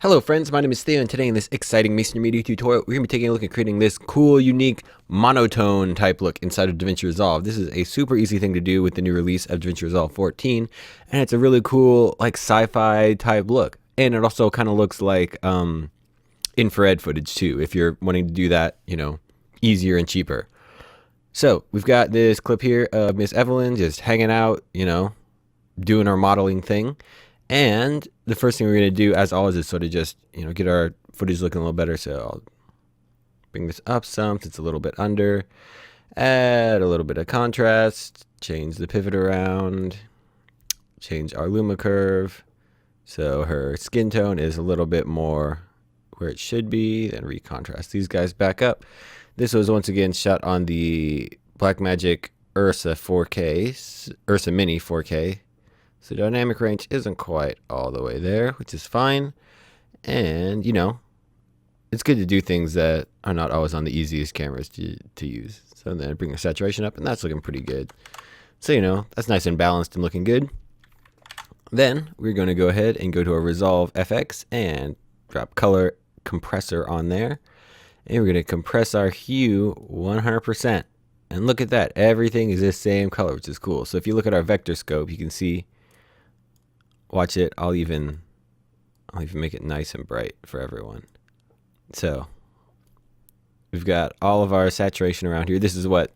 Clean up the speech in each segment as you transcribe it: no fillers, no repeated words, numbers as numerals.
Hello friends, my name is Theo, and today in this exciting Masonry Media tutorial, we're going to be taking a look at creating this cool, unique, monotone type look inside of Davinci Resolve. This is a super easy thing to do with the new release of Davinci Resolve 14, and it's a really cool, like, sci-fi type look. And it also kind of looks like infrared footage too, if you're wanting to do that, easier and cheaper. So, we've got this clip here of Miss Evelyn just hanging out, doing our modeling thing. And the first thing we're going to do, as always, is sort of just, get our footage looking a little better. So I'll bring this up some, so it's a little bit under. Add a little bit of contrast. Change the pivot around. Change our luma curve. So her skin tone is a little bit more where it should be. Then recontrast these guys back up. This was once again shot on the Blackmagic Ursa 4K, Ursa Mini 4K. So dynamic range isn't quite all the way there, which is fine. And, it's good to do things that are not always on the easiest cameras to use. So then bring the saturation up, and that's looking pretty good. So, that's nice and balanced and looking good. Then we're going to go ahead and go to our Resolve FX and drop color compressor on there. And we're going to compress our hue 100%. And look at that. Everything is the same color, which is cool. So if you look at our vector scope, you can see. Watch it. I'll even make it nice and bright for everyone. So we've got all of our saturation around here. This is what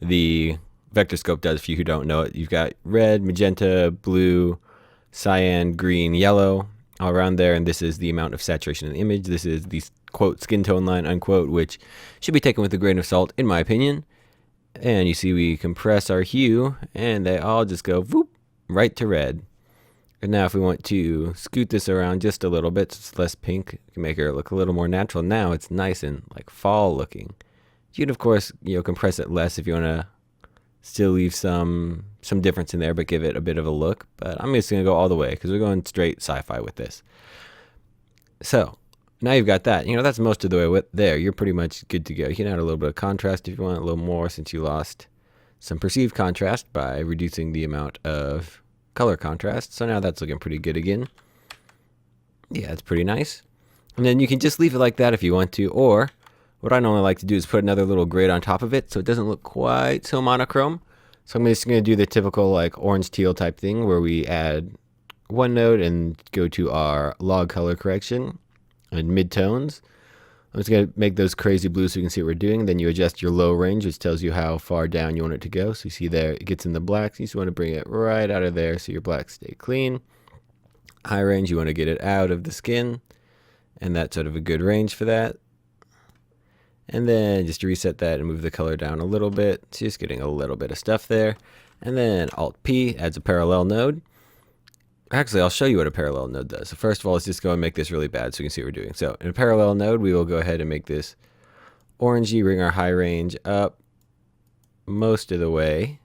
the vector scope does for you who don't know it. You've got red, magenta, blue, cyan, green, yellow all around there, and this is the amount of saturation in the image. This is the quote skin tone line unquote, which should be taken with a grain of salt in my opinion. And you see we compress our hue and they all just go whoop right to red. And now if we want to scoot this around just a little bit so it's less pink, we can make it look a little more natural. Now it's nice and like fall looking. You can of course, compress it less if you want to still leave some difference in there, but give it a bit of a look. But I'm just going to go all the way because we're going straight sci-fi with this. So now you've got that. That's most of the way with there. You're pretty much good to go. You can add a little bit of contrast if you want, a little more, since you lost some perceived contrast by reducing the amount of color contrast. So now that's looking pretty good again. Yeah, it's pretty nice. And then you can just leave it like that if you want to, or what I normally like to do is put another little grade on top of it so it doesn't look quite so monochrome. So I'm just going to do the typical like orange teal type thing where we add one node and go to our log color correction and midtones. I'm just going to make those crazy blue so you can see what we're doing. Then you adjust your low range, which tells you how far down you want it to go. So you see there, it gets in the blacks. You just want to bring it right out of there so your blacks stay clean. High range, you want to get it out of the skin. And that's sort of a good range for that. And then just reset that and move the color down a little bit. So just getting a little bit of stuff there. And then Alt-P adds a parallel node. Actually, I'll show you what a parallel node does. So first of all, let's just go and make this really bad so you can see what we're doing. So in a parallel node, we will go ahead and make this orangey, bring our high range up most of the way.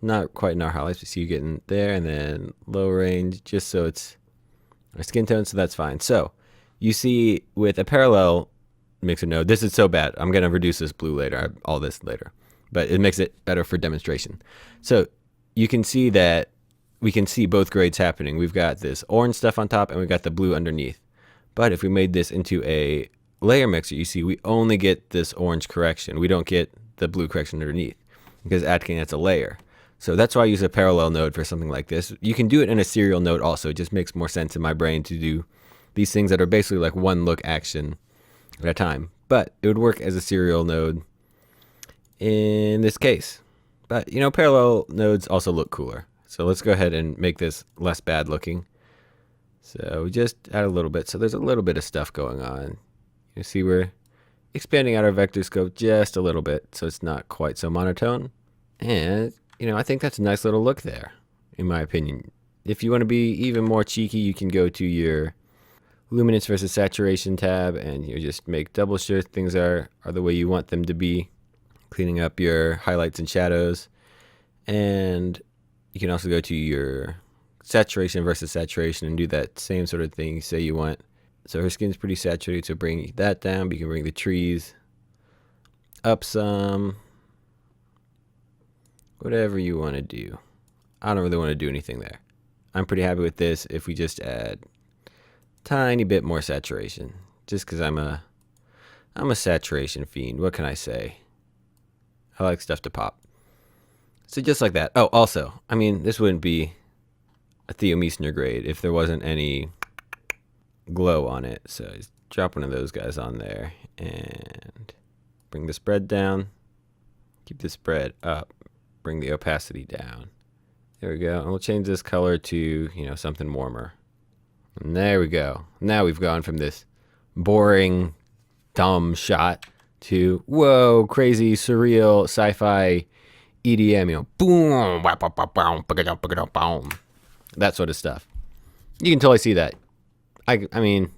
Not quite in our highlights, but see you getting there, and then low range, just so it's our skin tone, so that's fine. So you see with a parallel mixer node, this is so bad. I'm going to reduce this blue later, all this later, but it makes it better for demonstration. So you can see that we can see both grades happening. We've got this orange stuff on top and we've got the blue underneath. But if we made this into a layer mixer, you see we only get this orange correction. We don't get the blue correction underneath because acting as a layer. So that's why I use a parallel node for something like this. You can do it in a serial node also. It just makes more sense in my brain to do these things that are basically like one look action at a time. But it would work as a serial node in this case. But, parallel nodes also look cooler. So let's go ahead and make this less bad looking. So we just add a little bit. So there's a little bit of stuff going on. You see we're expanding out our vector scope just a little bit so it's not quite so monotone. And, I think that's a nice little look there, in my opinion. If you want to be even more cheeky, you can go to your luminance versus saturation tab and you just make double sure things are the way you want them to be. Cleaning up your highlights and shadows. And you can also go to your saturation versus saturation and do that same sort of thing. Say you want, so her skin's pretty saturated, so bring that down. But you can bring the trees up some, whatever you want to do. I don't really want to do anything there. I'm pretty happy with this. If we just add Tiny bit more saturation, just because I'm a saturation fiend. What can I say? I like stuff to pop. So just like that. Oh, also, I mean, this wouldn't be a Theo Meissner grade if there wasn't any glow on it. So just drop one of those guys on there and bring the spread down. Keep the spread up. Bring the opacity down. There we go. And we'll change this color to, something warmer. And there we go. Now we've gone from this boring, dumb shot to, whoa, crazy, surreal, sci-fi EDM, boom, that sort of stuff. You can totally see that. I mean,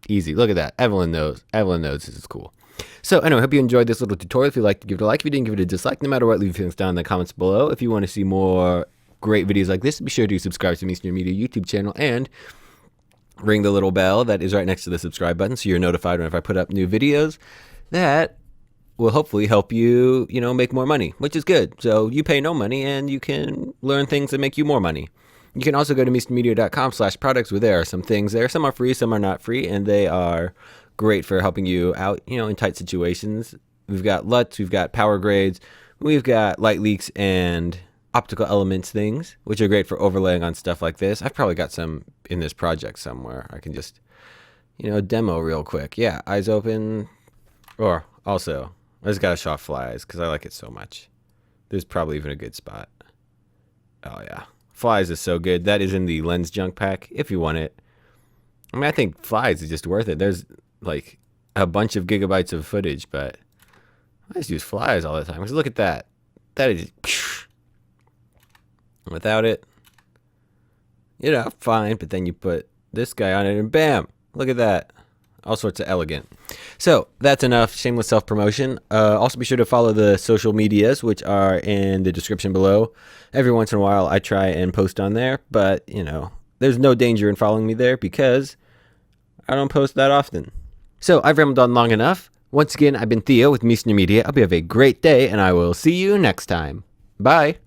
easy. Look at that. Evelyn knows. Evelyn knows this is cool. So anyway, I hope you enjoyed this little tutorial. If you liked it, give it a like. If you didn't, give it a dislike. No matter what, leave your feelings down in the comments below. If you want to see more great videos like this, be sure to subscribe to Meissner Media YouTube channel and ring the little bell that is right next to the subscribe button so you're notified whenever I put up new videos. That will hopefully help you, make more money, which is good. So you pay no money and you can learn things that make you more money. You can also go to meissnermedia.com/products where there are some things there. Some are free, some are not free, and they are great for helping you out, in tight situations. We've got LUTs, we've got power grades, we've got light leaks and optical elements things, which are great for overlaying on stuff like this. I've probably got some in this project somewhere. I can just, demo real quick. Yeah, eyes open. Or also, I just got to show off flies because I like it so much. There's probably even a good spot. Oh, yeah. Flies is so good. That is in the lens junk pack if you want it. I mean, I think flies is just worth it. There's like a bunch of gigabytes of footage, but I just use flies all the time. Because look at that. That is... Without it, fine. But then you put this guy on it and bam, look at that. All sorts of elegant. So that's enough shameless self-promotion. Also be sure to follow the social medias, which are in the description below. Every once in a while I try and post on there, but there's no danger in following me there because I don't post that often. So I've rambled on long enough. Once again, I've been Theo with Meissner Media. I hope you have a great day and I will see you next time. Bye.